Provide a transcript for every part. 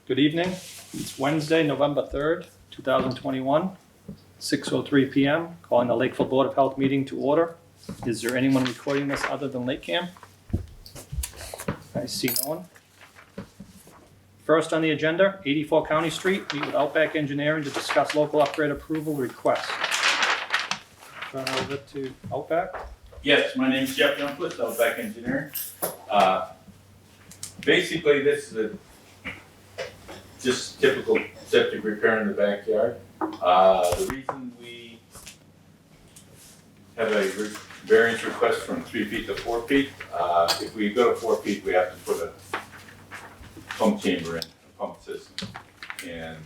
Good evening. It's Wednesday, November 3rd, 2021, 6:03 PM. Calling the Lakeville Board of Health meeting to order. Is there anyone recording this other than LakeCAM? I see no one. First on the agenda, 84 County Street, meet with Outback Engineering to discuss local upgrade approval request. Turn over to Outback. Yes, my name's Jeff Youngquist, Outback Engineering. Basically, this is just typical septic repair in the backyard. The reason we have a variance request from 3 feet to 4 feet, if we go to 4 feet, we have to put a pump chamber in, a pump system. And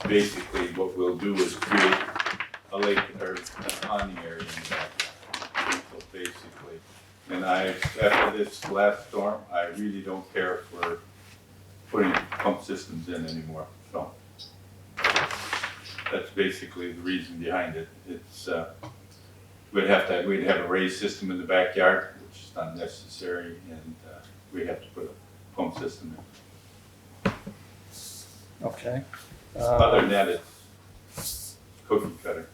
basically what we'll do is create a lake or a ponding area in the backyard. So basically, and after this last storm, I really don't care for putting pump systems in anymore, so. That's basically the reason behind it. It's, we'd have a raised system in the backyard, which is not necessary, and we'd have to put a pump system in. Okay. Other than that, it's cookie cutter.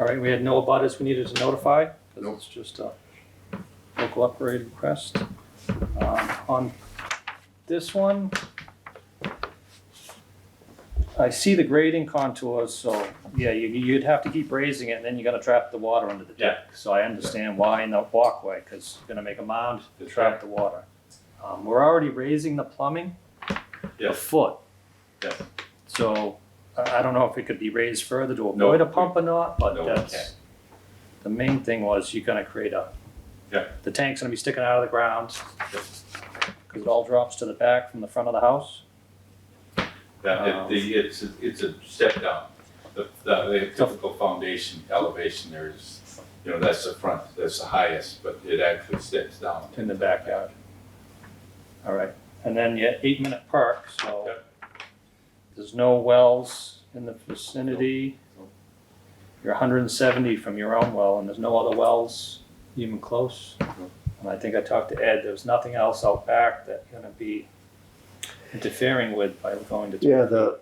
All right, we had no abutters we needed to notify, because Nope. it's just a local upgrade request. On this one, I see the grading contours, so yeah, you'd have to keep raising it, and then you gotta trap the water under the deck. So I understand why in the walkway, because you're gonna make a mound to trap the water. We're already raising the plumbing a Yes, foot, yes. so I don't know if it could be raised further to avoid a pump or not, but No, we that's, can't. the main thing was you're gonna create the tank's gonna be sticking out of the ground, Yes. because it all drops to the back from the front of the house. It's a step down. The typical foundation elevation there is, that's the front, that's the highest, but it actually steps down. In the backyard. All right, and then you had 8-minute perk, so Yep. there's no wells in the vicinity. Nope. You're 170 from your own well, and there's no other wells even close. Nope. And I think I talked to Ed, there's nothing else out back that you're gonna be interfering with by going to. Yeah, the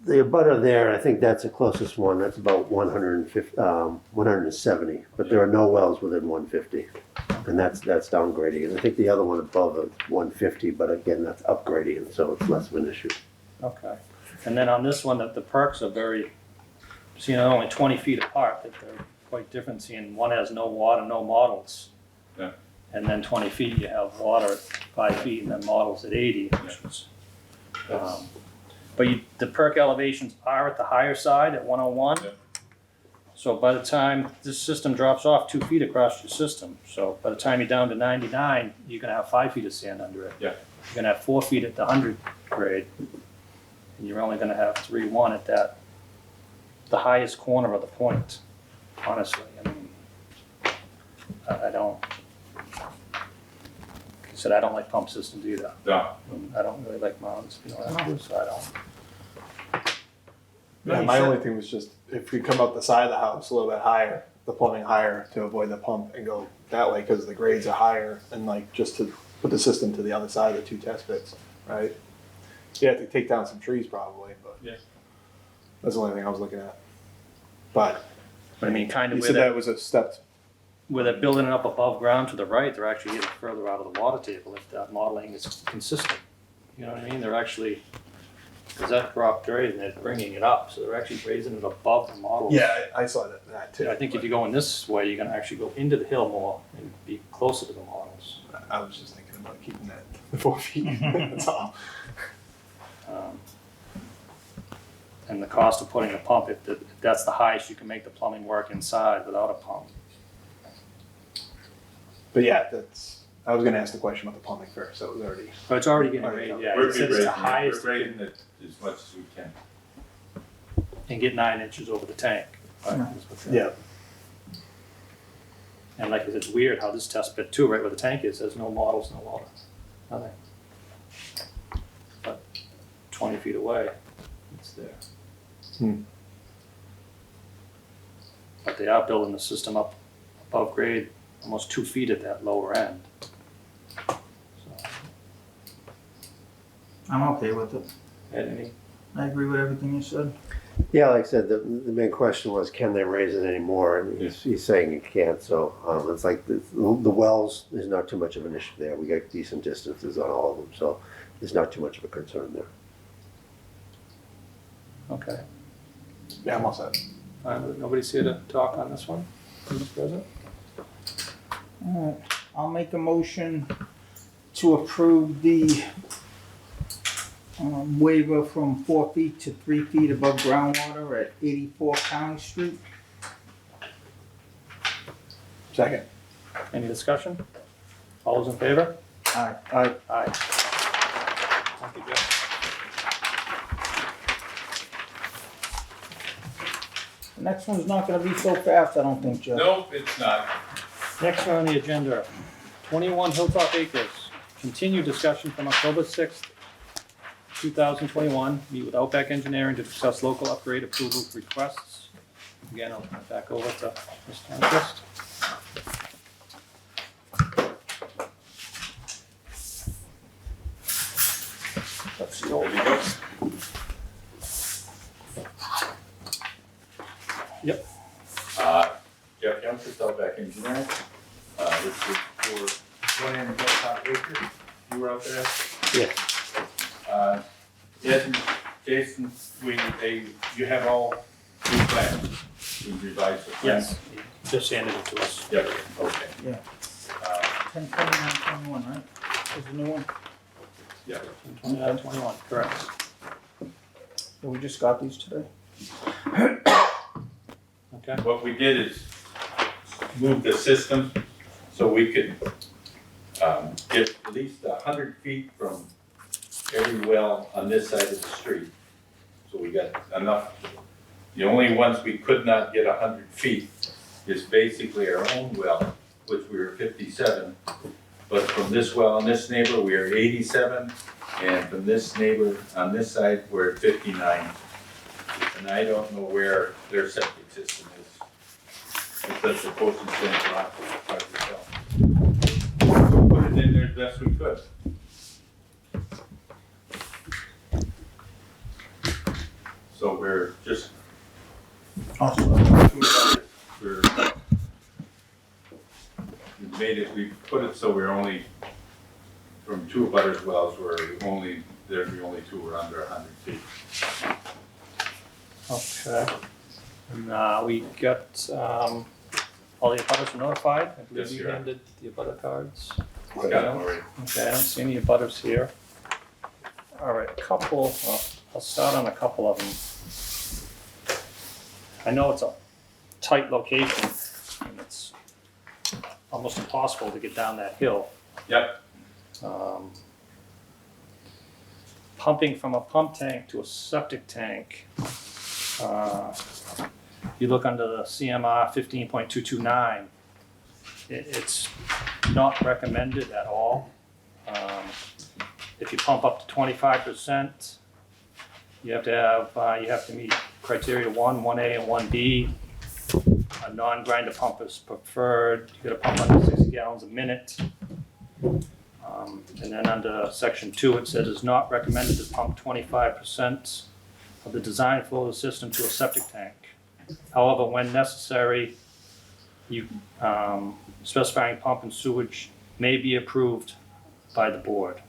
abutter there, I think that's the closest one, that's about 170, but there are no wells within 150. And that's downgrading, and I think the other one above is 150, but again, that's upgrading, so it's less of an issue. Okay, and then on this one, the perks are very, they're only 20 feet apart, but they're quite different, seeing one has no water, no models. Yeah. And then 20 feet, you have water at 5 feet, and then models at 80, which is, but the perk elevations are at the higher side at 101. Yeah. So by the time this system drops off 2 feet across your system, so by the time you're down to 99, you're gonna have 5 feet of sand under it. Yeah. You're gonna have 4 feet at the 100 grade, and you're only gonna have 3-1 at the highest corner of the point, honestly. I mean, I don't, like I said, I don't like pump systems either. Yeah. I don't really like mounds, so I don't. Yeah, my only thing was just if we come up the side of the house a little bit higher, the plumbing higher to avoid the pump and go that way because the grades are higher and like just to put the system to the other side of the 2 test pits, right? You have to take down some trees probably, but Yeah. that's the only thing I was looking at. But I mean, kind of you where said they're, that was a step. where they're building it up above ground to the right, they're actually getting further out of the water table if that modeling is consistent. You know what I mean? They're actually, because that drop grade and they're bringing it up, so they're actually raising it above the models. Yeah, I saw that too. I think if you're going this way, you're gonna actually go into the hill more and be closer to the models. I was just thinking about keeping that 4 feet. That's all. And the cost of putting a pump, if that's the highest you can make the plumbing work inside without a pump. But yeah, I was gonna ask the question about the plumbing first. So it was already. But it's already getting Already raised, yeah, We're it says it's the highest We're raising it as much as we can. and get 9 inches over the tank. Right, is what they're- Yeah. And like I said, it's weird how this test pit too, right where the tank is, there's no models, no water, nothing. But 20 feet away, it's there. Hmm. But they are building the system up above grade, almost 2 feet at that lower end. So, I'm okay with it. Ed, any? I agree with everything you said. Yeah, like I said, the main question was, can they raise it anymore? And he's saying you can't, so, it's like the wells, there's not too much of an issue there. We got decent distances on all of them, so there's not too much of a concern there. Okay. Yeah, I'm all set. Nobody's here to talk on this one, Mr. President? Alright, I'll make a motion to approve the waiver from 4 feet to 3 feet above groundwater at 84 County Street. Second. Any discussion? All those in favor? Aye. Aye. Aye. Thank you, Jeff. The next one's not gonna be so fast, I don't think, Jeff. Nope, it's not. Next one on the agenda, 21 Hilltop Acres. Continued discussion from October 6th, 2021. Meet with Outback Engineering to discuss local upgrade approval requests. Again, I'll turn it back over to Mr. Turnquist. That's the old. There you go. Yep. Jeff Youngster, Outback Engineering. This is for 21 Hilltop Acres. You were out there? Yeah. Ed and Jason, you have all new plans. We revised the plans. Yes, he just handed it to us. Yep, okay. Yeah. 10/29/21, right? Is the new one? Yeah. 29/21, correct. Yeah, we just got these today. Okay. What we did is move the system so we could get at least 100 feet from every well on this side of the street. So we got enough. The only ones we could not get 100 feet is basically our own well, which we were 57. But from this well on this neighbor, we are 87. And from this neighbor on this side, we're at 59. And I don't know where their septic system is. If that's the postage stamp lot, hard to tell. So put it in there as best we could. So we're just, we're, we made it, we put it so we're only, from two abutters wells, they're the only two were under 100 feet. Okay. And we got, all the abutters were notified. I believe Yes, you you are. handed the abutter cards. Got it already. Okay, I don't see any abutters here. All right, I'll start on a couple of them. I know it's a tight location, and it's almost impossible to get down that hill. Yep, Pumping from a pump tank to a septic tank. You look under the CMR 15.229, it's not recommended at all. If you pump up to 25%, you have to meet criteria 1A and 1B. A non-grinder pump is preferred. You gotta pump under 60 gallons a minute. And then under section 2, it says it's not recommended to pump 25% of the design flow of the system to a septic tank. However, when necessary, you specifying pump and sewage may be approved by the board.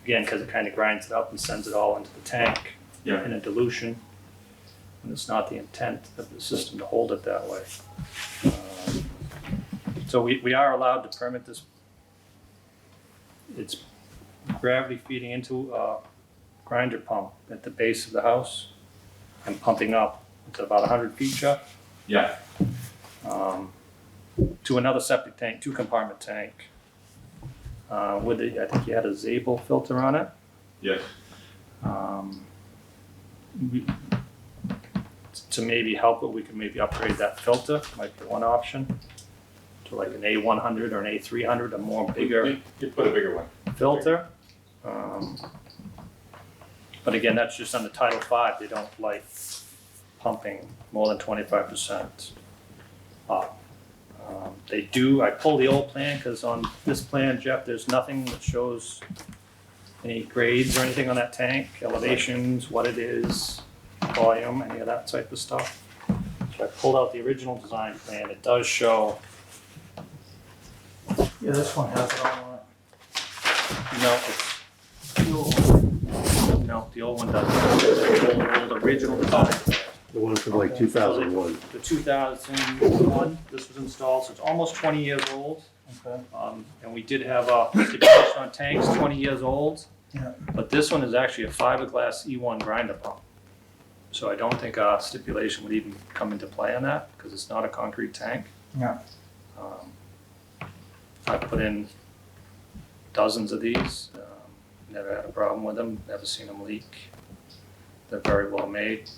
Again, because it kind of grinds it up and sends it all into the tank yeah. in a dilution. And it's not the intent of the system to hold it that way. So we are allowed to permit this. It's gravity feeding into a grinder pump at the base of the house and pumping up. It's about 100 feet, Jeff, Yeah, to another septic tank, 2-compartment tank. I think you had a Zabel filter on it. yes, To maybe help it, we could maybe upgrade that filter, might be one option, to like an A100 or an A300, a more bigger you put a bigger one. filter. But again, that's just under Title V, they don't like pumping more than 25% up. They do, I pulled the old plan, because on this plan, Jeff, there's nothing that shows Any grades or anything on that tank, elevations, what it is, volume, any of that type of stuff? So I pulled out the original design plan, it does show. Yeah, this one has it all on it. No, no, the old one doesn't. The old original design. The one from like 2001. The 2001, this was installed, so it's almost 20 years old. Okay. And we did have a stipulation on tanks, 20 years old. Yeah. But this one is actually a fiberglass E1 grinder pump. So I don't think our stipulation would even come into play on that, because it's not a concrete tank. Yeah. I put in dozens of these, never had a problem with them, never seen them leak. They're very well made.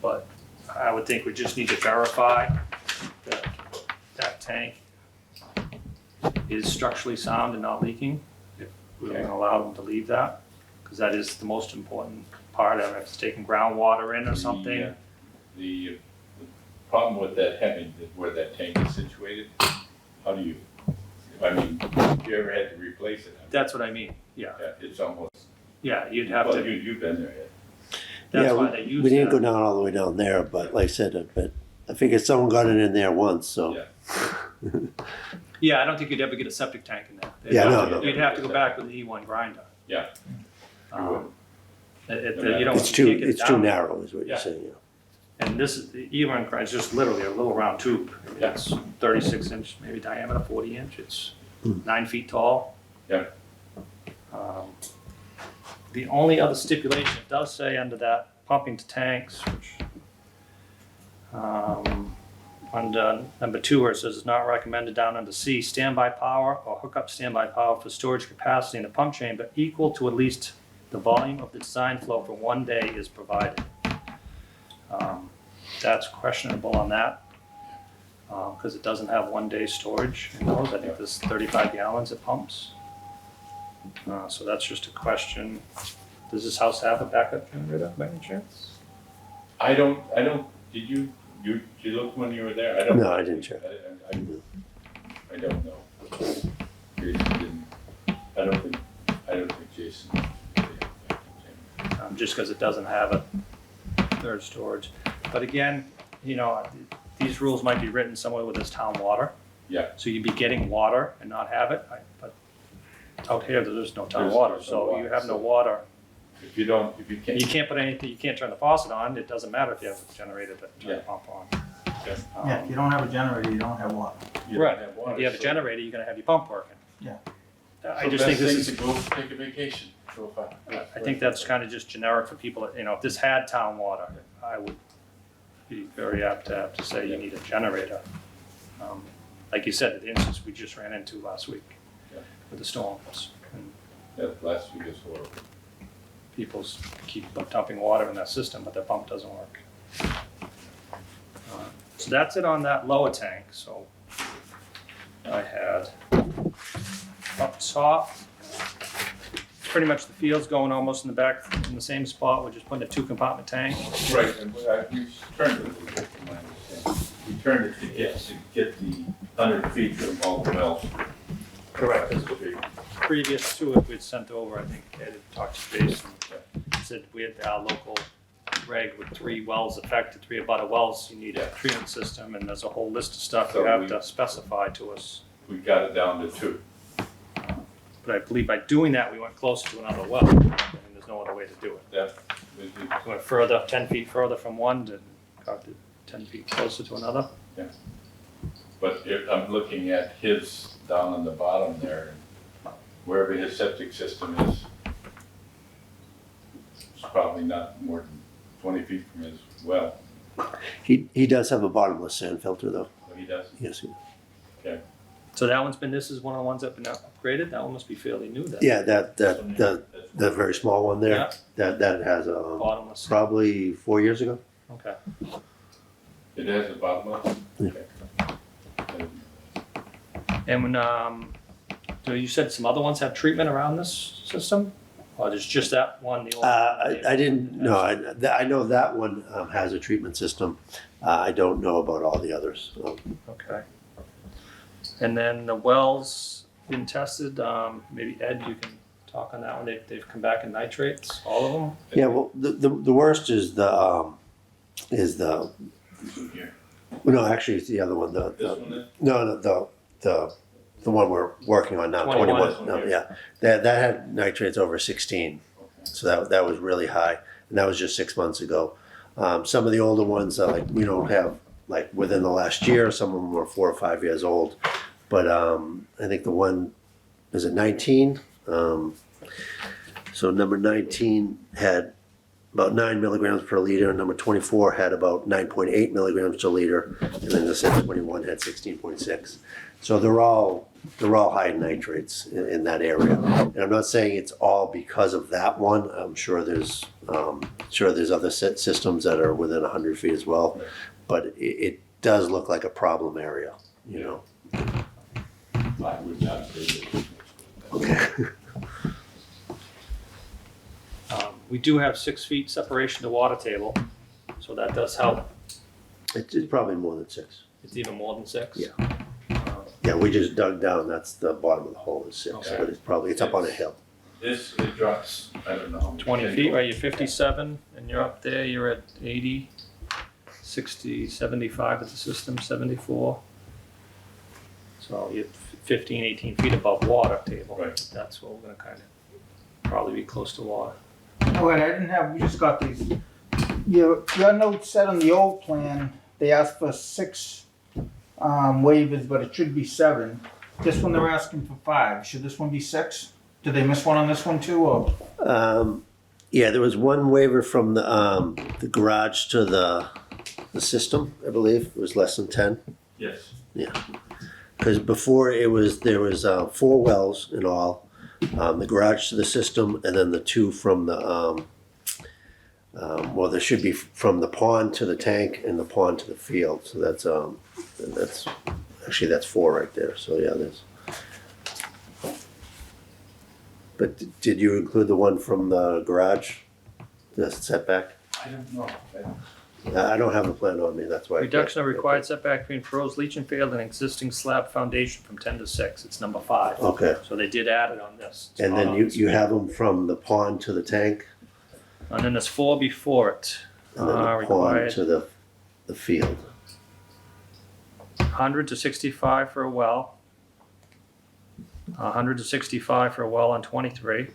But I would think we just need to verify that that tank is structurally sound and not leaking, if we're gonna allow them to leave that, because that is the most important part of it. If it's taking groundwater in or something. The problem with that, where that tank is situated, how do you, I mean, if you ever had to replace it? That's what I mean, yeah. Yeah, it's almost, Yeah, you'd have well, to, you've been there yet. that's Yeah, why they use we didn't go that. down all the way down there, but like I said, but I figured someone got it in there once, so. Yeah. Yeah, I don't think you'd ever get a septic tank in there. Yeah, no. You'd have to go back with an E1 grinder. Yeah. You don't, It's you too, can't get it's it too down. narrow is what Yeah. you're saying, yeah. And this is, the E1 grinder is just literally a little round tube. Yeah. It's 36 inch, maybe diameter, 40 inch. It's 9 feet tall. Yeah. The only other stipulation it does say under that pumping to tanks, which, under number 2 where it says it's not recommended, down under C, standby power or hook up standby power for storage capacity in the pump chamber equal to at least the volume of the design flow for 1 day is provided. That's questionable on that, because it doesn't have 1 day storage in those. I think there's 35 gallons it pumps. So that's just a question. Does this house have a backup generator by any chance? I don't, did you look when you were there? I don't. No, I didn't check. I don't know. Jason didn't, I don't think Jason. Just because it doesn't have a third storage. But again, you know, these rules might be written somewhere with this town water. Yeah. So you'd be getting water and not have it, but out here, there's no town There's water, no so water, you have no so- water. If you can't. You can't put anything, you can't turn the faucet on, it doesn't matter if you have a generator to turn the Yeah. pump on. Yeah, if you don't have a generator, you don't have water. you don't Right, have water, if you have a so- generator, you're gonna have your pump working. Yeah. I So just think best this thing is, to go take a vacation. Go find- I think that's kind of just generic for people, that, you know, if this had town water, I would be very apt to have to say you need a generator. Like you said, the instance we just ran into last week Yeah. with the storms. And Yeah, last week is horrible. people keep dumping water in that system, but their pump doesn't work. So that's it on that lower tank, so I had up top, pretty much the field's going almost in the back, in the same spot, we're just putting a 2-compartment tank. Right, and we turned it a little bit from my understanding. We turned it to get the 100 feet from all the wells. Correct. Previous to it, we'd sent over, I think, Ed had talked to Jason, said we had our local reg with 3 wells affected, 3 abutter wells, you need a treatment system, and there's a whole list of stuff you So have we- to specify to us. We got it down to 2. But I believe by doing that, we went closer to another well, and there's no other way to do it. That, We went further, 10 feet further from one, to got to 10 feet closer to another. but I'm looking at his down on the bottom there, wherever his septic system is, it's probably not more than 20 feet from his well. He does have a bottomless sand filter though. What he does. Yes. So that one's been, this is one of the ones that have been upgraded, that one must be fairly new then. Yeah, the very small one there, that has Bottomless, probably 4 years ago. okay. It has a bottomless? Yeah. Okay. And when, so you said some other ones have treatment around this system? Or there's just that one, the old? I didn't, no, I know that one has a treatment system. I don't know about all the others. Okay. And then the wells, been tested. Maybe Ed, you can talk on that one. They've come back in nitrates, all of them. Yeah, well, the worst is the, This one here. no, actually, it's the other one, This one is? no, the one we're working on now, 21. 21, no, yeah. That had nitrates over 16, Okay. so that was really high, and that was just 6 months ago. Some of the older ones, like, we don't have, like, within the last year, some of them were 4 or 5 years old. But I think the one, is it 19? So number 19 had about 9 milligrams per liter, and number 24 had about 9.8 milligrams per liter, and then the set 21 had 16.6. So they're all high in nitrates in that area. And I'm not saying it's all because of that one. I'm sure there's other systems that are within 100 feet as well, but it does look like a problem area, you know. I would not say that. Okay. We do have 6 feet separation to water table, so that does help. It's probably more than 6. It's even more than 6. Yeah. Yeah, we just dug down. That's the bottom of the hole is 6, Okay. but it's up on a hill. This, it drops, I don't know. how many 20 feet, right? You're 57, and you're up there. You're at 80, 60, 75 at the system, 74. So you're 15, 18 feet above water table. Right. That's what we're gonna kind of probably be close to water. Oh, wait, I didn't have, we just got these. Your note said on the old plan, they asked for 6 waivers, but it should be 7. This one they're asking for 5. Should this one be 6? Did they miss one on this one too, or? Yeah, there was one waiver from the garage to the system, I believe. It was less than 10. Yes. Because before there was 4 wells in all. The garage to the system, and then the 2 from the well, there should be from the pond to the tank and the pond to the field. So that's actually that's 4 right there. So yeah, there's. But did you include the one from the garage, the setback? I don't know. I don't have a plan on me. That's why. I Reduction of can't- required setback between proposed leaching field and existing slab foundation from 10 to 6. It's number 5. Okay, So they did add it on this. It's and not then on you this. you have them from the pond to the tank, And then there's 4 before it. and then the pond Required to the field. 100 to 65 for a well. 100 to 65 for a well on 23.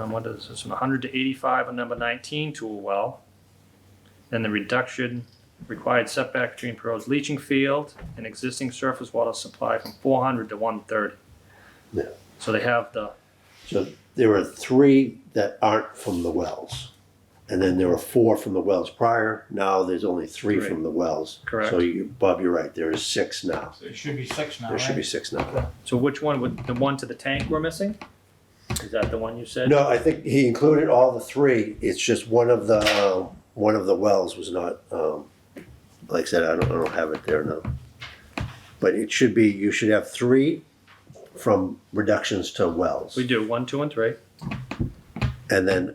What is this one? 100 to 85 on number 19 to a well. Then the reduction required setback between proposed leaching field and existing surface water supply from 400 to 130. Yeah. So they have the, So there were 3 that aren't from the wells. And then there were 4 from the wells prior. Now there's only 3 Three. from the wells. Correct. So Bob, you're right. There is 6 now. It should be 6 now, There should be 6 now. so which one would, the one to the tank we're missing? Is that the one you said? No, I think he included all the 3. It's just one of the wells was not, like I said, I don't have it there now. But it should be, you should have 3 from reductions to wells. We do 1, 2, and 3. And then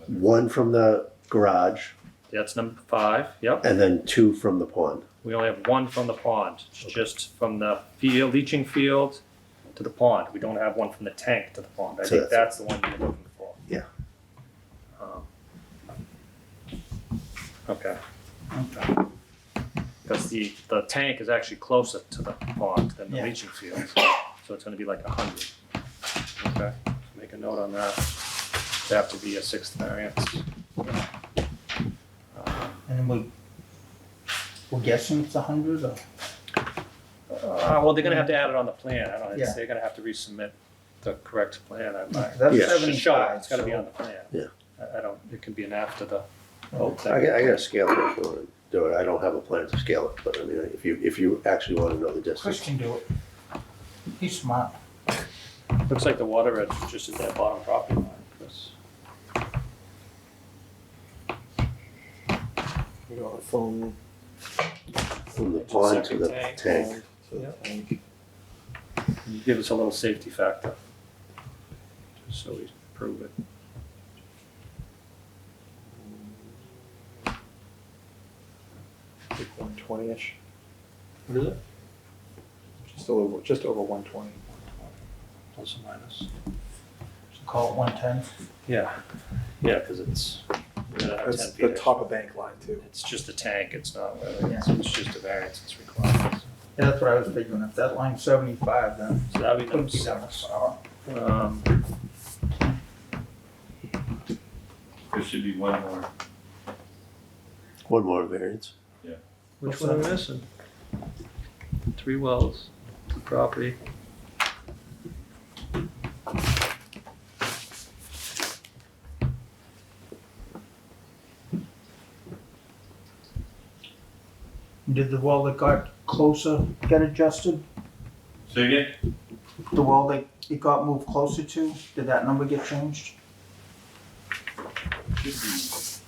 1 from the garage, That's number 5. Yep. and then 2 from the pond. We only have 1 from the pond. It's just from the field, leaching field to the pond. We don't have one from the tank to the pond. I So think that's the one you're looking for. Yeah. Okay. Okay. Because the tank is actually closer to the pond than the Yeah. leaching field. So it's gonna be like 100. Okay, make a note on that. They have to be a 6th variance. And then we're guessing it's 100 or? Well, they're gonna have to add it on the plan. I don't, Yeah. they're gonna have to resubmit the correct plan. That's Yeah. To show it, 75. it's gotta be so- on the plan. Yeah. I don't, it can be an after the whole I thing. got a scale it if you want to do it. I don't have a plan to scale it, but I mean, if you actually want to know the Chris distance. can do it. He's smart. Looks like the water edge is just at that bottom property line, Chris. We go from From the pond to the Septic tank. to the Yep. tank. You give us a little safety factor. Just so we prove it. Like 120-ish. What is it? just over 120. Plus or minus. So call it 110. Yeah, yeah, because it's, That's 10 the feet. top of bank line too. It's just a tank, it's not really, Yeah. it's just a variance, it's required. Yeah, that's what I was figuring. If that line's 75, then So that'd be couldn't number be that much 6. far. There should be one more. One more variance. Which one are we missing? 3 wells, 2 property. Did the wall that got closer get adjusted? Say again? The wall that it got moved closer to, did that number get changed? Should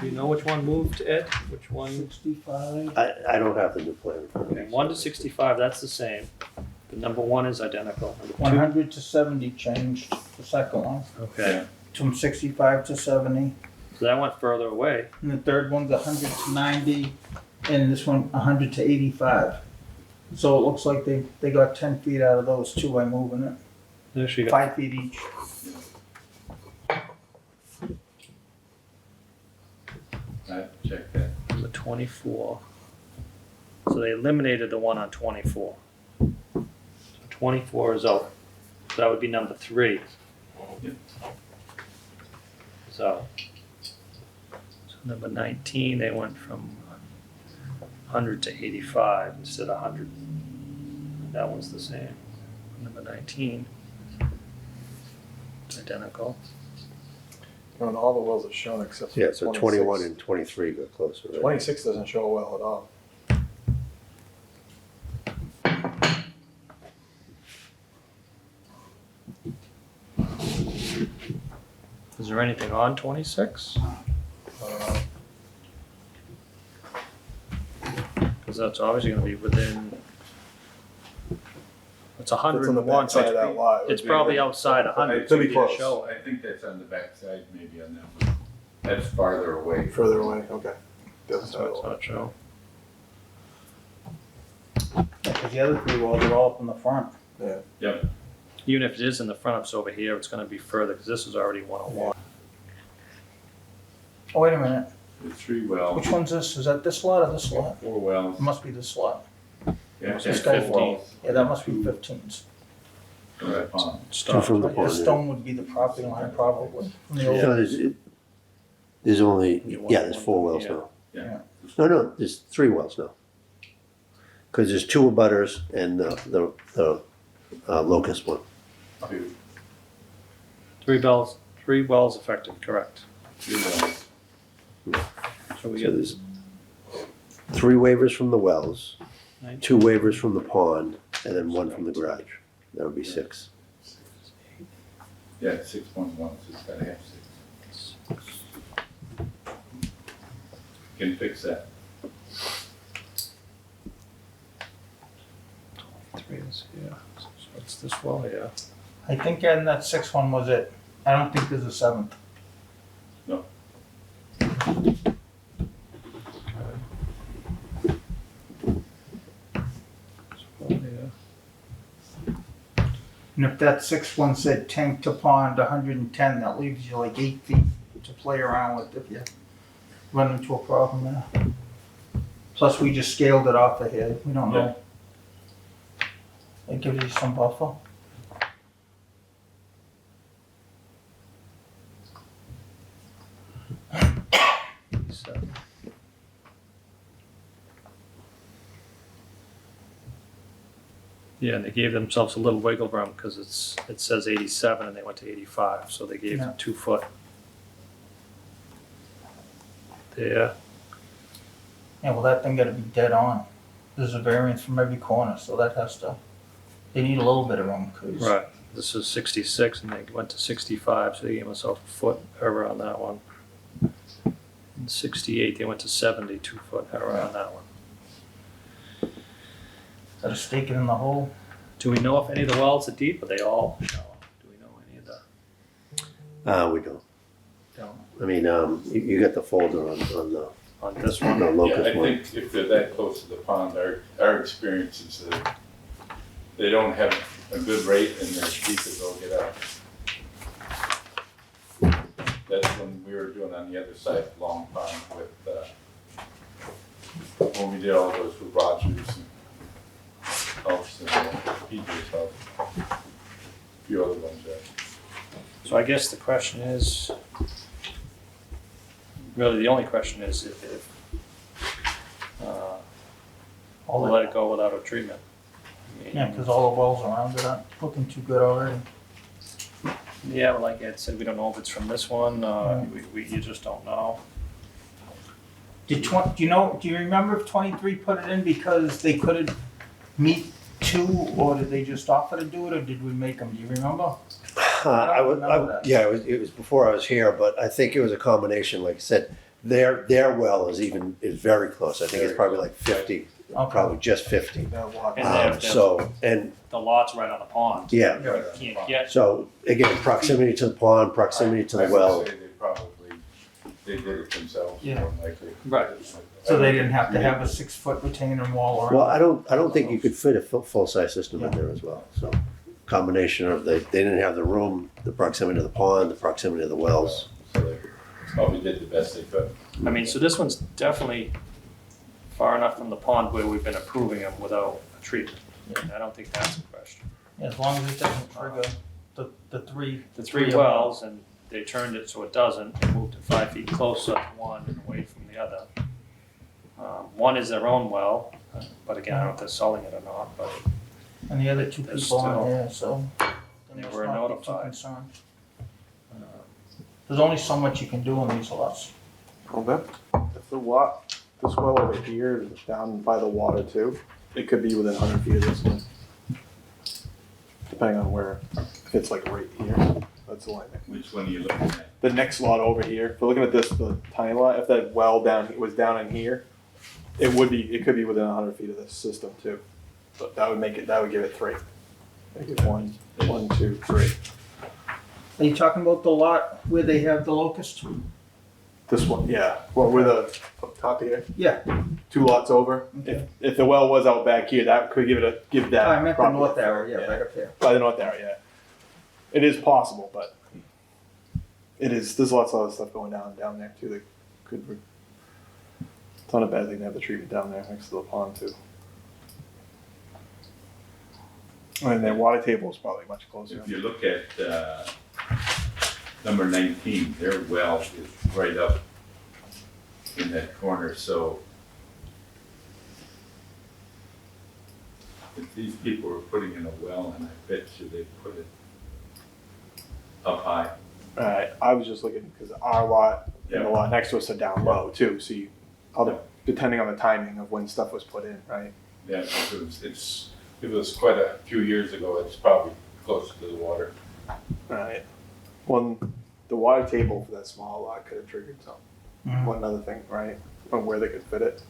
Do you know which one moved, Ed? Which one? 65. I don't have the new plan in front of me. Okay, 1 to 65, that's the same. The number 1 is identical. Number 2? 100 to 70 changed, the second one. Okay, From 65 to 70. so that went further away. And the third one's 100 to 90. And this one 100 to 85. So it looks like they got 10 feet out of those two by moving it. There she got 5 feet each. I check that. number 24. So they eliminated the one on 24. So 24 is out. So that would be number 3. Yep. So number 19, they went from 100 to 85 instead of 100. That one's the same. Number 19, it's identical. And all the wells are shown except for Yeah, so 26. 21 and 23 got closer, right? 26 doesn't show a well at all. Is there anything on 26? Because that's obviously going to be within. It's It's on the 101. back side of that lot. It would It's be probably like- outside 100. It could be so you close. show I it. think that's on the back side, maybe on that one. That's farther away. Further away, okay. The other That's side why of it's the lot. not shown. Because the other 3 walls are all up in the front. Yep. Even if it is in the front, it's over here, it's going to be further because this is already 101. Oh, wait a minute. The 3 wells, Which one's this? Is that this lot or this lot? 4 wells. It must be this lot. Yeah, Must be that's 15. 4 wells. Yeah, that must be 15s. Right on. Stop. from the The pond. stone would be the property line probably. From the No, old. there's only, You want yeah, there's 4 one, wells yeah. now. Yeah. No, there's 3 wells now. Because there's 2 abutters and the locust one. 2 3 wells affected, correct. 3 wells. So we So get there's 3 waivers from the wells, 2 waivers from the pond, and then 1 from the garage. That would be 6. Yeah, 6.1, so it's gotta have 6. Can fix that. 3 is here. So it's this well here. I think in that 6th one was it. I don't think there's a 7th. No. This well here. And if that 6th one said tank to pond 110, that leaves you like 8 feet to play around with if you run into a problem there. Plus we just scaled it off of here. We don't know. It gives you some buffer. Seven. Yeah, and they gave themselves a little wiggle room because it says 87 and they went to 85, so they gave them Yeah. 2 foot. There, Yeah, well that thing gotta be dead on. There's a variance from every corner, so that has to, they need a little bit of room, cause. right, this is 66 and they went to 65, so they gave themselves a foot error on that one. And 68, they went to 70, 2 foot error on that one. Gotta stake it in the hole. Do we know if any of the wells are deep, or they all shallow? Do we know any of the? We don't. No. I mean, you got the folder on on this one? No, Yeah, locust I one. think if they're that close to the pond, our experience is that they don't have a good rate and they're deep as they'll get out. That's when we were doing on the other side of Long Pond with, when we did all those with Rogers and Elks and PJ's Health. A few other ones there. So I guess the question is, really the only question is if we'll let it go without a treatment. I mean, Yeah, because all the wells around it aren't looking too good already. Yeah, but like Ed said, we don't know if it's from this one, you just don't know. Do you remember if 23 put it in because they couldn't meet 2, or did they just offer to do it, or did we make them? Do you remember? Yeah, it was before I was here, but I think it was a combination, like I said, their well is very close. I think it's probably like 50, probably just 50. They're walking. And So, and The lot's right on the pond. yeah, You can't get, so again, proximity to the pond, proximity to I the would well. say they did it themselves, Yeah. more than likely. Right. So they didn't have to have a 6-foot retaining wall around? Well, I don't think you could fit a full-size system in there as well, so. Combination of they didn't have the room, the proximity to the pond, the proximity to the wells. So they probably did the best they could. I mean, so this one's definitely far enough from the pond where we've been approving them without a treatment. I don't think that's a question. Yeah, as long as it doesn't trigger the 3. The 3 wells, and they turned it so it doesn't, they moved it 5 feet closer to one and away from the other. One is their own well, but again, I don't know if they're selling it or not, but And the other 2 They're people aren't still- there, so They must were not be too notified. concerned. There's only so much you can do on these lots. Well, if the this well over here is down by the water too, it could be within 100 feet of this one. Depending on where, if it's like right here, that's the line. Which one are you looking at? The next lot over here, if we're looking at this, the tiny lot, if that well was down in here, it could be within 100 feet of this system too. But that would give it 3. Make it 1, 2, 3. Are you talking about the lot where they have the locust? This one, yeah. Well, we're up top here, Yeah, 2 lots over. Okay. If the well was out back here, that could give that. I meant the property north a arrow, third, yeah, right up there. By the north arrow, yeah. It is possible, but it is. There's lots of other stuff going down there too. That could. It's not a bad thing to have the treatment down there next to the pond too. And their water table is probably much closer. If you look at number 19, their well is right up in that corner, so if these people were putting in a well, and I bet you they put it up high. Alright, I was just looking because our lot and the Yeah. lot next to us are down low too. So depending on the timing of when stuff was put in, right? Yeah, it was quite a few years ago, it's probably close to the water. Right. Well, the water table for that small lot could have triggered something. Mhm. One other thing, right? On where they could fit it.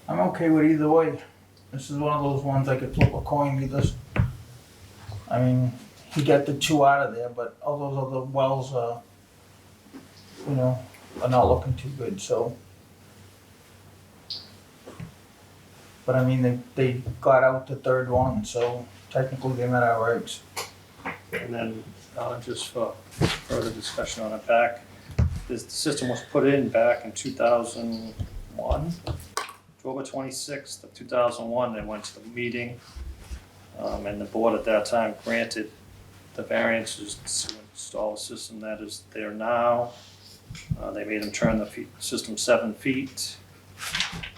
I'm okay with either way. This is one of those ones I could flip a coin either. I mean, he got the 2 out of there, but all those other wells are not looking too good, so. But I mean, they got out the 3rd one, so technically they met our rights. And then, just for further discussion on it back, the system was put in back in 2001, October 26th of 2001, they went to the meeting, and the board at that time granted the variances to install a system that is there now. They made them turn the system 7 feet,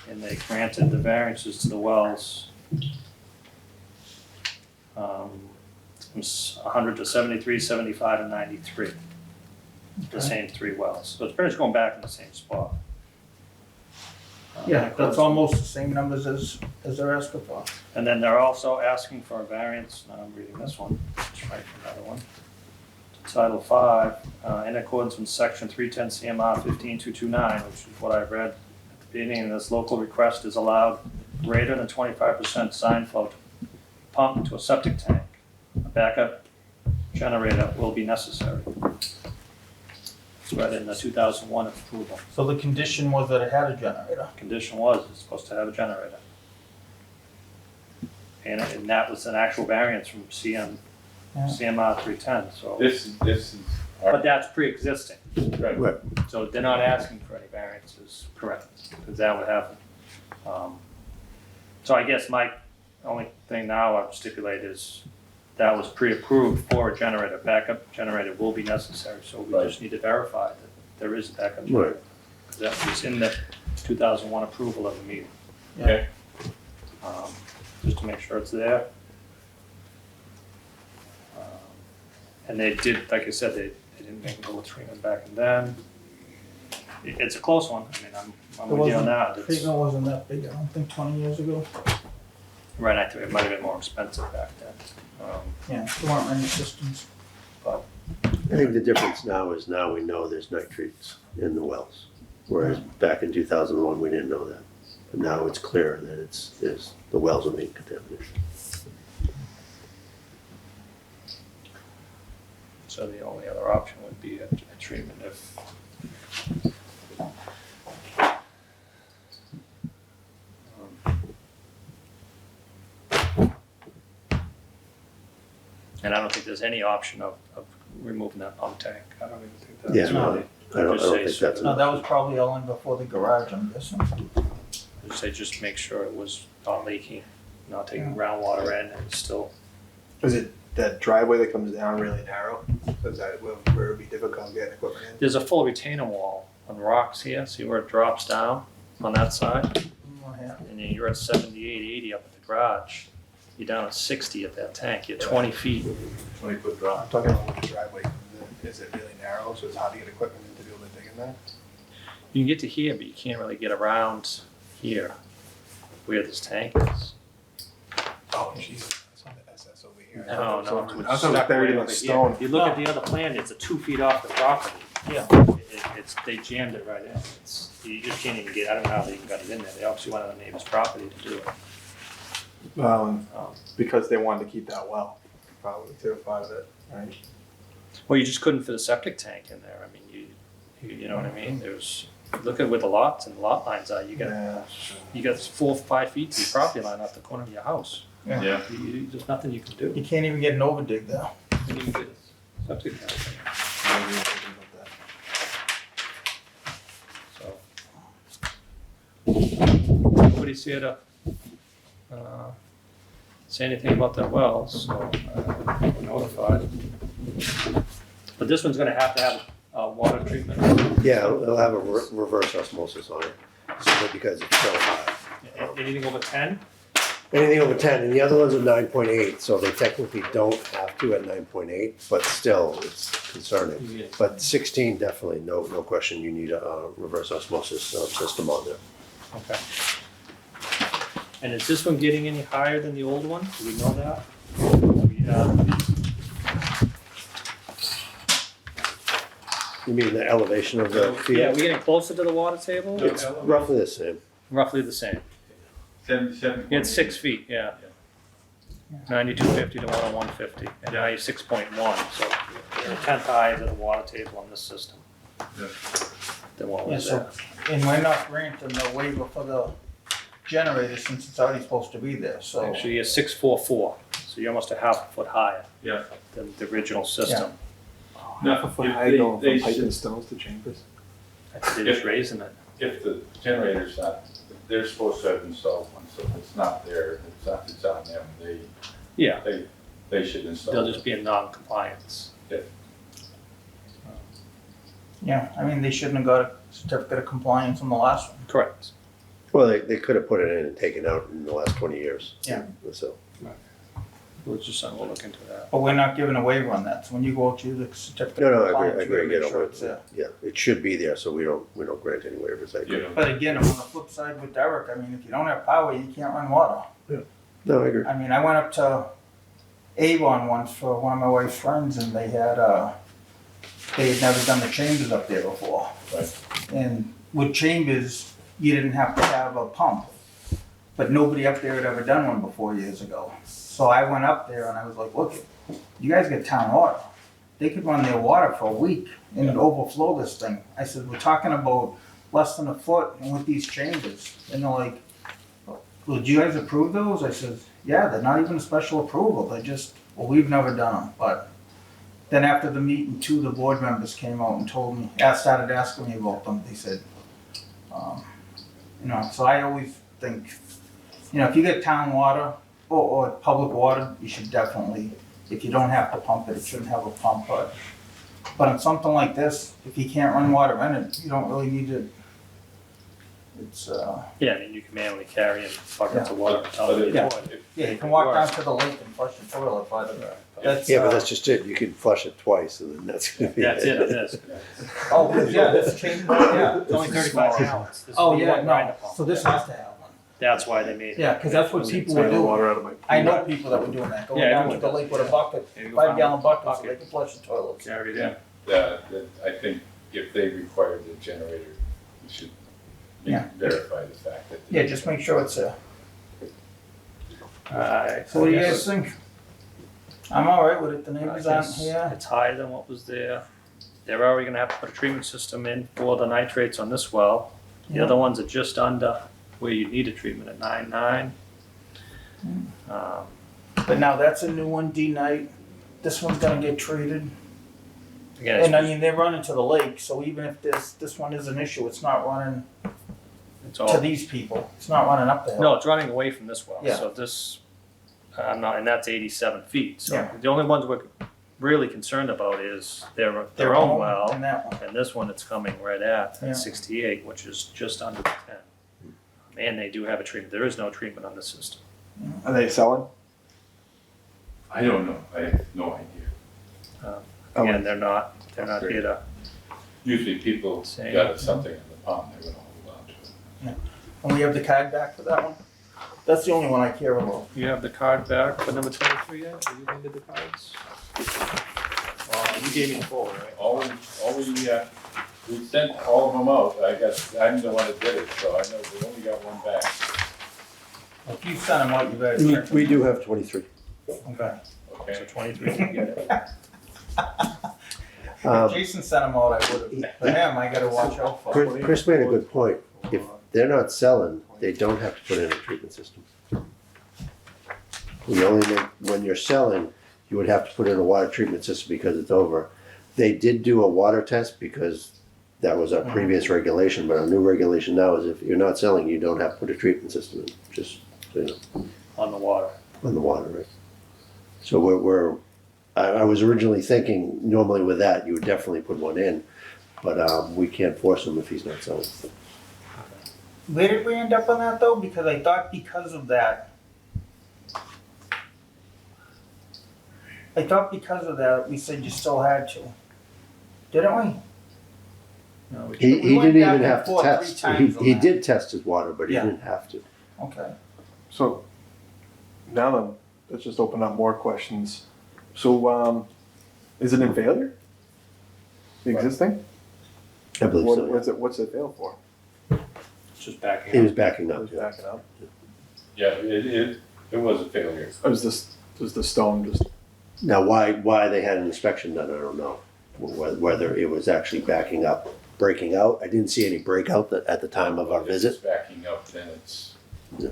and they granted the variances to the wells. From 100 to 73, 75, and 93. The same 3 wells. So it's pretty much going back in the same spot. Yeah, that's almost the same numbers as they're asking for. And then they're also asking for a variance, now I'm reading this one, let's write another one. Title 5, in accordance with section 310 CMR 15229, which is what I read at the beginning, this local request is allowed greater than 25% sign flow pump to a septic tank. A backup generator will be necessary. right in the 2001 approval. So the condition was that it had a generator. Condition was, it's supposed to have a generator. And that was an actual variance from CMR 310, so. This is. But that's pre-existing, Right. Right. so they're not asking for any variances, correct, because that would happen. So I guess my only thing now I've stipulated is that was pre-approved for a generator, backup generator will be necessary, so we just need to verify that there is a backup generator. 'Cause that was in the 2001 approval of the meeting. Okay. Just to make sure it's there. And they did, like I said, they didn't make a little treatment back then. It's a close one, I mean, I'm with you on that. It's- Treatment wasn't that big, I don't think 20 years ago. Right, I think it might have been more expensive back then. Yeah, there weren't many systems. I think the difference now is now we know there's nitrates in the wells, whereas back in 2001, we didn't know that. But now it's clear that the wells are being contaminated. So the only other option would be a treatment if. And I don't think there's any option of removing that pump tank. I don't even think that's Yeah, no, really. I don't Just say think that's No, enough. that was probably only before the garage, I'm guessing. Just say, just make sure it was not leaking, not taking groundwater in, and still. Is it that driveway that comes down really narrow? Is that where it would be difficult getting equipment in? There's a full retaining wall on rocks here, see where it drops down on that side? And then you're at 78, 80 up at the garage. You're down at 60 at that tank, you're 20 feet. 20-foot drop. I'm talking about where the driveway comes in. Is it really narrow, so it's hard to get equipment in to be able to dig in there? You can get to here, but you can't really get around here, where this tank is. Oh, Jesus, that's on the SS over here. No, I thought it was stuck buried way in over the here. stone. If you look at the other plan, it's 2 feet off the property. Yeah. It's, they jammed it right in. You just can't even get, I don't know how they even got it in there. They obviously went on the neighbor's property to do it. Because they wanted to keep that well, probably too, part of it, right? Well, you just couldn't fit a septic tank in there. I mean, you know what I mean? There's, look at where the lots and lot lines are. You got 4 or 5 feet to your property line off the corner of your house. Yeah. There's nothing you can do. You can't even get an overdig there. You can't even get a septic tank. I didn't even think about that. So nobody's here to say anything about their wells, so we're notified. But this one's gonna have to have water treatment. Yeah, it'll have a reverse osmosis on it, simply because it's so high. Anything over 10? Anything over 10, and the other ones are 9.8, so they technically don't have to at 9.8, but still, it's concerning. Yeah. But 16, definitely, no question, you need a reverse osmosis system on there. Okay. And is this one getting any higher than the old one? Do we know that? You mean the elevation of the field? Yeah, we getting closer to the water table? It's roughly the same. Roughly the same. 77. It's 6 feet, yeah. 9250 to 10150, and now you're 6.1, so you're a tenth higher than the water table on this system Yeah. than what Yeah, was so, there. and we're not granting the waiver for the generator since it's already supposed to be there, so. Actually, you're 644, so you're almost a half a foot higher Yeah. than the original system. Half a foot If high they- going they from pipe should- and stones to chambers. I think they're just raising it. If the generator's not, they're supposed to have installed one, so if it's not there, it's on them. Yeah, They should install they'll it. just be in non-compliance. Yeah, I mean, they shouldn't have got a certificate of compliance on the last one. Correct. Well, they could have put it in and taken out in the last 20 years. Yeah. So, We'll look into that. But we're not giving a waiver on that, so when you go out to the certificate no, of I compliance, you agree, gotta get make sure over it's there. Yeah, it should be there, so we don't grant any waivers, I agree. Yeah. But again, on the flip side with Derek, I mean, if you don't have power, you can't run water. No, I agree. I mean, I went up to Avon once for one of my wife's friends, and they had never done the chambers up there before. Right. And with chambers, you didn't have to have a pump, but nobody up there had ever done one before years ago. So I went up there and I was like, look, you guys get town water. they could run their water for a week and overflow this thing. I said, we're talking about less than a foot and with these changes. And they're like, well, did you guys approve those? I said, yeah, they're not even a special approval. They're just, well, we've never done them. But then after the meeting, two of the board members came out and told me, started asking me about them. They said, you know, so I always think, you know, if you get town water or public water, you should definitely, if you don't have to pump it, it shouldn't have a pump. But on something like this, if you can't run water in it, you don't really need it. It's, Yeah, I mean, you can manually carry in buckets of water. Yeah. yeah, you can walk down to the lake and flush the toilet, but that's. Yeah, but that's just it. You can flush it twice and then that's gonna be That's it, it is. Oh, yeah, this change, yeah. It's only 35 gallons. This Oh, is yeah, one grinder no, pump. so this has to have one. That's why they made it. Yeah, cause that's what people Take were the doing. water out of my. I know people that were doing that, going Yeah, down to everyone the does. lake with a bucket, Yeah, you go 5-gallon find a bucket, so they can flush the toilets. Carry it in. I think if they require the generator, we should Yeah. verify the fact that. Yeah, just make sure it's there. Alright. So what do you guys think? I'm alright with it, the neighbors aren't here. It's higher than what was there. They're already gonna have to put a treatment system in for the nitrates on this well. The Yeah. other ones are just under where you need a treatment at 9.9. But now that's a new one, D-night. This one's gonna get treated. Again, And I it's, mean, they're running to the lake, so even if this one is an issue, it's not running it's to all, these people. It's not running up the hill. no, it's running away from this well. Yeah. So this, and that's 87 feet. So Yeah. the only ones we're really concerned about is their own well. And that one. And this one it's coming right at Yeah. 68, which is just under the 10. And they do have a treatment. There is no treatment on this system. Are they selling? I don't know, I have no idea. Again, they're not here to, Usually people Same. got something in the pond, they're gonna hold on to it. And we have the card back for that one? That's the only one I care about. you have the card back for number 23 yet? Are you handed the cards? You gave me the folder, right? We sent all of them out, I'm the one that did it, so I know we only got one back. If you send them out, you better check them. We do have 23. Okay. So Okay, 23, you get it. Um, If Jason sent them out, I would've. For him, I gotta watch out for. Chris made a good point. If they're not selling, they don't have to put in a treatment system. When you're selling, you would have to put in a water treatment system because it's over. They did do a water test because that was our previous regulation, but our new regulation now is if you're not selling, you don't have to put a treatment system in, just, so you know, On the water. on the water, right? So I was originally thinking, normally with that, you would definitely put one in, but, we can't force him if he's not selling. Where did we end up on that though? Because I thought because of that. We said you still had to. Didn't we? No, we He We went didn't back even and have to forth test. 3 times on He that. did test his water, but he Yeah. didn't have to. Okay. So, now then, let's just open up more questions. So, is it in failure? The existing? I believe so. yeah. What's it fail for? It's just backing He up. was backing up. It's Yeah. backing up. yeah, it was a failure. Or is the stone just, Now, why they had an inspection done, I don't know. Whether it was actually backing up, breaking out. I didn't see any breakout at the time of our If visit. it's backing up, then it's. Yeah.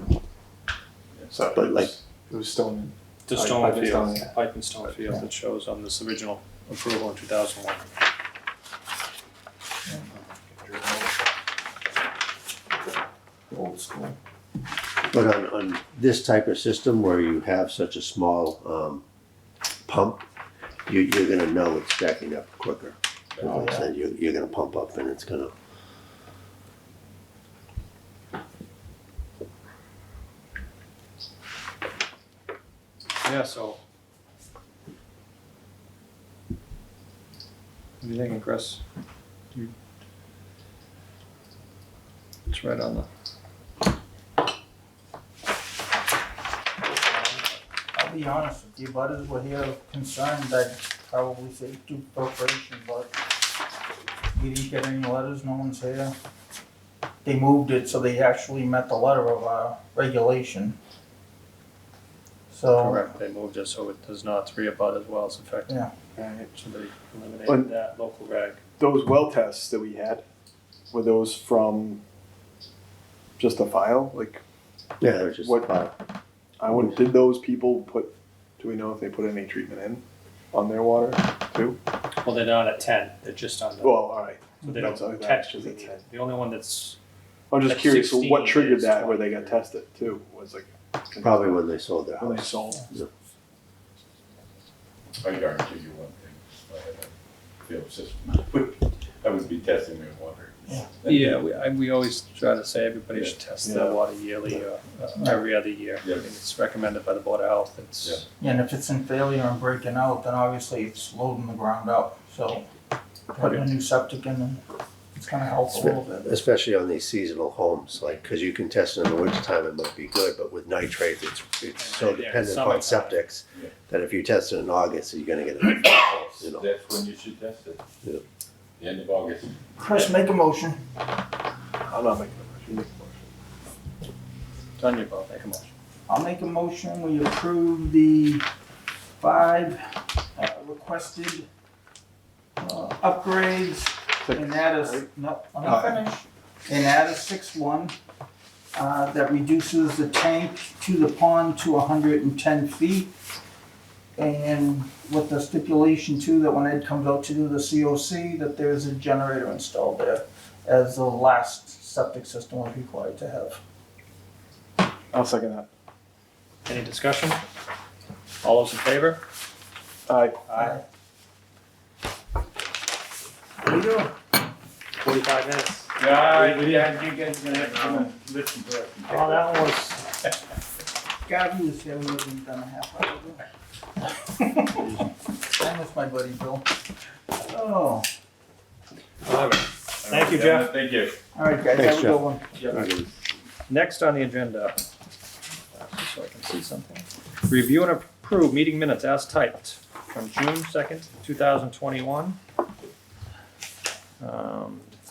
so But it like- was, it was stone? The Pipe stone and field, stone, yeah. pipe and stone field that shows on this original approval in 2001. Old school. But on this type of system where you have such a small pump, you're gonna know it's backing up quicker. Oh, yeah. So you're gonna pump up and it's gonna. Yeah, so. What are you thinking, Chris? It's right on the. I'll be honest with you, butters were here concerned, I'd probably say do filtration, but we didn't get any letters, no one's here. They moved it so they actually met the letter of our regulation. So, Correct, they moved it so it does not 3 abut as well as affected. Yeah. Alright. Somebody When- eliminated that local rag. Those well tests that we had, were those from just a file? Like, Yeah, they're just. What- did those people put, do we know if they put any treatment in on their water too? Well, they're not at 10, they're just on the, Well, alright. so they that's- don't that's technically just need a it. The only one that's, I'm just At curious, so what 16 triggered is that where they 20. got tested too? Was like. Probably when they sold their When they house. sold. I guarantee you one thing, if I had a field system, I would be testing their water. yeah, we always try to say everybody should test their Yeah. water yearly or every other year. I Yeah. mean, it's recommended by the Board of Health, it's, Yeah, and if it's in failure and breaking out, then obviously it's loading the ground out, so putting a new septic in, and it's gonna help a little bit. Especially on these seasonal homes, like, cause you can test it in the wintertime, it might be good, but with nitrates, it's so Yeah, dependent on summertime. septics. Yeah. That if you test it in August, you're gonna get it, you know. That's when you should test it. Yeah. The end of August. Chris, make a motion. I'm not making a motion, you make a motion. it's on your vote, make a motion. I'll make a motion, we approve the 5 requested upgrades and add a, no, let me finish. And add a 6th one that reduces the tank to the pond to 110 feet. And with the stipulation too, that when Ed comes out to do the COC, that there's a generator installed there as the last septic system was required to have. I'll second that. Any discussion? All those in favor? Aye. Aye. There you go. 45 minutes. Yeah, you guys gonna have to come and listen to it. Oh, that one was, Gabby was here, we wasn't done a half hour ago. Same with my buddy Bill. Oh, all right. Thank you, Jeff. Thank you. alright guys, Thanks, have a good one. Next on the agenda, so I can see something. Review and approve meeting minutes as typed from June 2nd, 2021.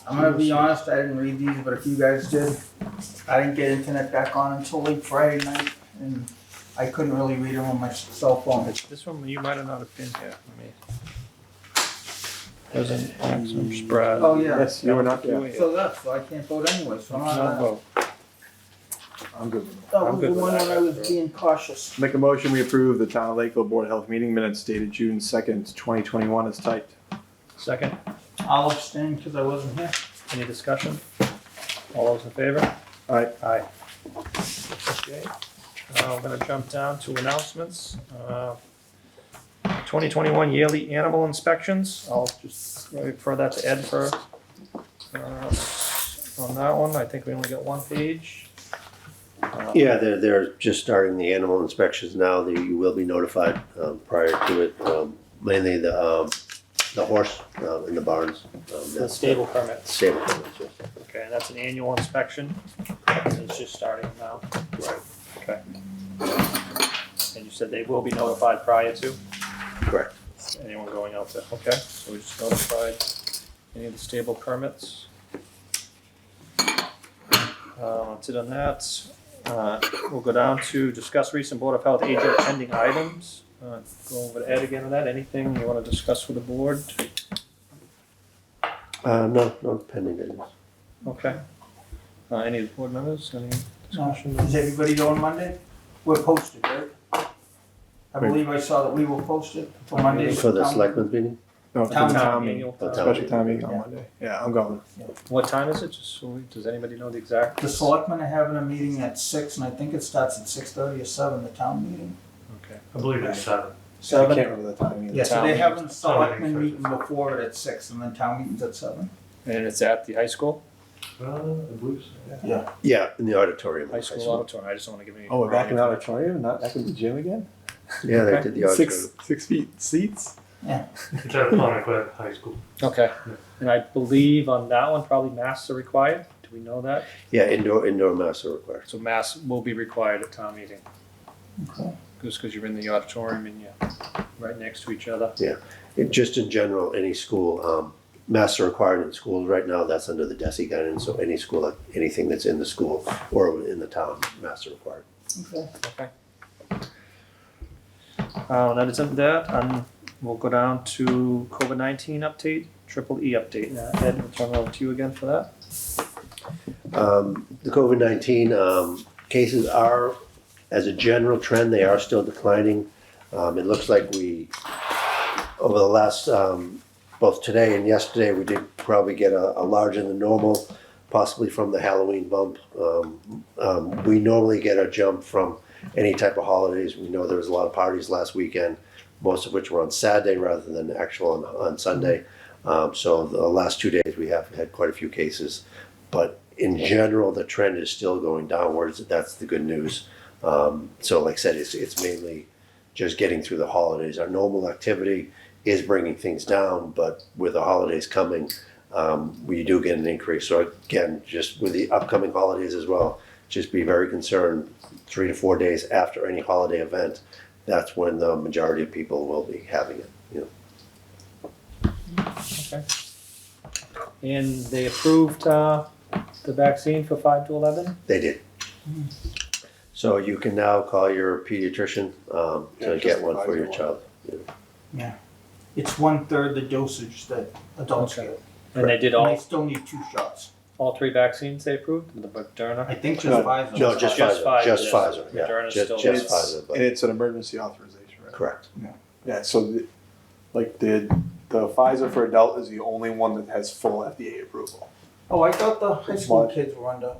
I'm gonna be honest, I didn't read these, but if you guys did, I didn't get internet back on until late Friday night, and I couldn't really read them on my cell phone. This one, you might have not have been here. Let me. There's an spread. Oh, yeah. Yes, you were not there. So I can't vote anyway, so I'm No not. vote. I'm good with that. That I'm was good the with one that. when I was being cautious. Make a motion, we approve the Town of Lakeville Board of Health meeting minutes dated June 2nd, 2021 as typed. Second, I'll abstain because I wasn't here. any discussion? All those in favor? Aye. Aye. Okay, I'm gonna jump down to announcements. 2021 yearly animal inspections, I'll just refer that to Ed for, on that one, I think we only got one page. Yeah, they're just starting the animal inspections now, you will be notified, prior to it, mainly the horse, in the barns. The stable permits, Stable permits, yes. okay, and that's an annual inspection, and it's just starting now. Right. Okay. And you said they will be notified prior to? Correct. Anyone going out there, okay, so we just notified any of the stable permits. That's it on that. We'll go down to discuss recent Board of Health agent pending items. Go over to Ed again on that, anything you wanna discuss with the board? No pending items. Okay. Any of the board members, any No. discussion? Is everybody going Monday? We're posted, right? I believe I saw that we were posted for Monday. For the selectmen's meeting? No, for the Town town meeting. meeting, The town special meeting. town meeting on Yeah. Monday. Yeah, I'm going. What time is it, just does anybody know the exact? The selectmen are having a meeting at 6, and I think it starts at 6:30 or 7, the town meeting. Okay. I believe it's 7. I can't 7? remember the timing. Yeah, so Town they're meeting. having selectmen Town meeting meeting. before it at 6, and then town meeting's at 7. And it's at the high school? I believe so. Yeah. Yeah, in the auditorium. High school auditorium, I just don't wanna give any. Oh, we're back in the wrong auditorium, not back in the gym again? Yeah, they Okay. did the auditorium. 6 feet seats? It's at Pontiac High School. Okay, and I believe on that one, probably masks are required, do we know that? Yeah, indoor masks are required. So masks will be required at town meeting, Okay. just because you're in the auditorium and you're right next to each other. Just in general, any school, masks are required in schools right now, that's under the DESI guidance, so any school, like anything that's in the school or in the town, masks are required. Okay. Okay. That is that, on We'll go down to COVID-19 update, triple E update. Ed, we'll turn it over to you again for that. The COVID-19 cases are, as a general trend, they are still declining. It looks like over the last, both today and yesterday, we did probably get a larger than normal, possibly from the Halloween bump. We normally get a jump from any type of holidays. We know there was a lot of parties last weekend, most of which were on Saturday rather than actual on Sunday. So the last 2 days we have had quite a few cases, but in general the trend is still going downwards. That's the good news. So like I said, it's mainly just getting through the holidays. Our normal activity is bringing things down, but with the holidays coming, we do get an increase. So again, just with the upcoming holidays as well, just be very concerned 3 to 4 days after any holiday event. That's when the majority of people will be having it. Okay. And they approved the vaccine for 5 to 11? They did. So you can now call your pediatrician to Yeah, get just one for your advise child. Yeah. It's 1/3 the dosage that adults Okay. get. And they did And they all still need 2 shots. 3 vaccines they approved? The Moderna? I think just No, Pfizer. No, just Just Pfizer. Just Pfizer. Pfizer. Yeah, Moderna's just still- just It's- Pfizer. And But it's an emergency authorization, right? correct. Yeah, so the Pfizer for adult is the only one that has full FDA approval. Oh, I thought the high school What? kids were under.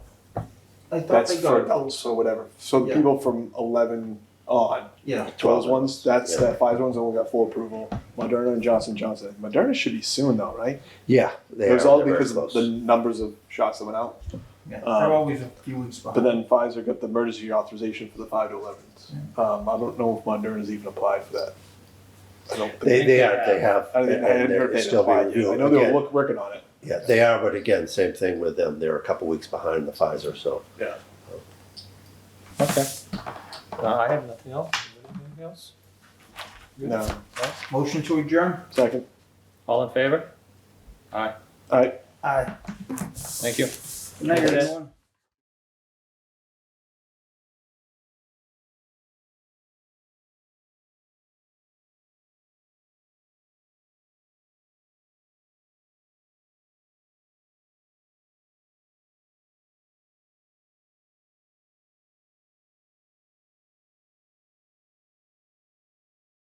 I thought That's they got for approved. adults, so whatever. So the Yeah. people from 11 on, Yeah. 12 ones, that's Yeah. that Pfizer one's only got full approval. Moderna and Johnson Johnson. Moderna should be soon though, right? Yeah, they It was are. all They're very because of close. the numbers of shots that went out. Yeah. Um, They're always a few weeks behind. But then Pfizer got the emergency authorization for the 5 to 11s. I don't know if Moderna's even applied for that. I don't think. They are. They have. I hadn't and heard they're they still being applied yet. I reviewed. know they Again, were working on it. Yeah, they are, but again, same thing with them. They're a couple weeks behind the Pfizer, so. Yeah. Okay. I have nothing else. Anything else? No. Motion to adjourn? Second. All in favor? All right. Aye. Thank you. Good night, Good. everyone.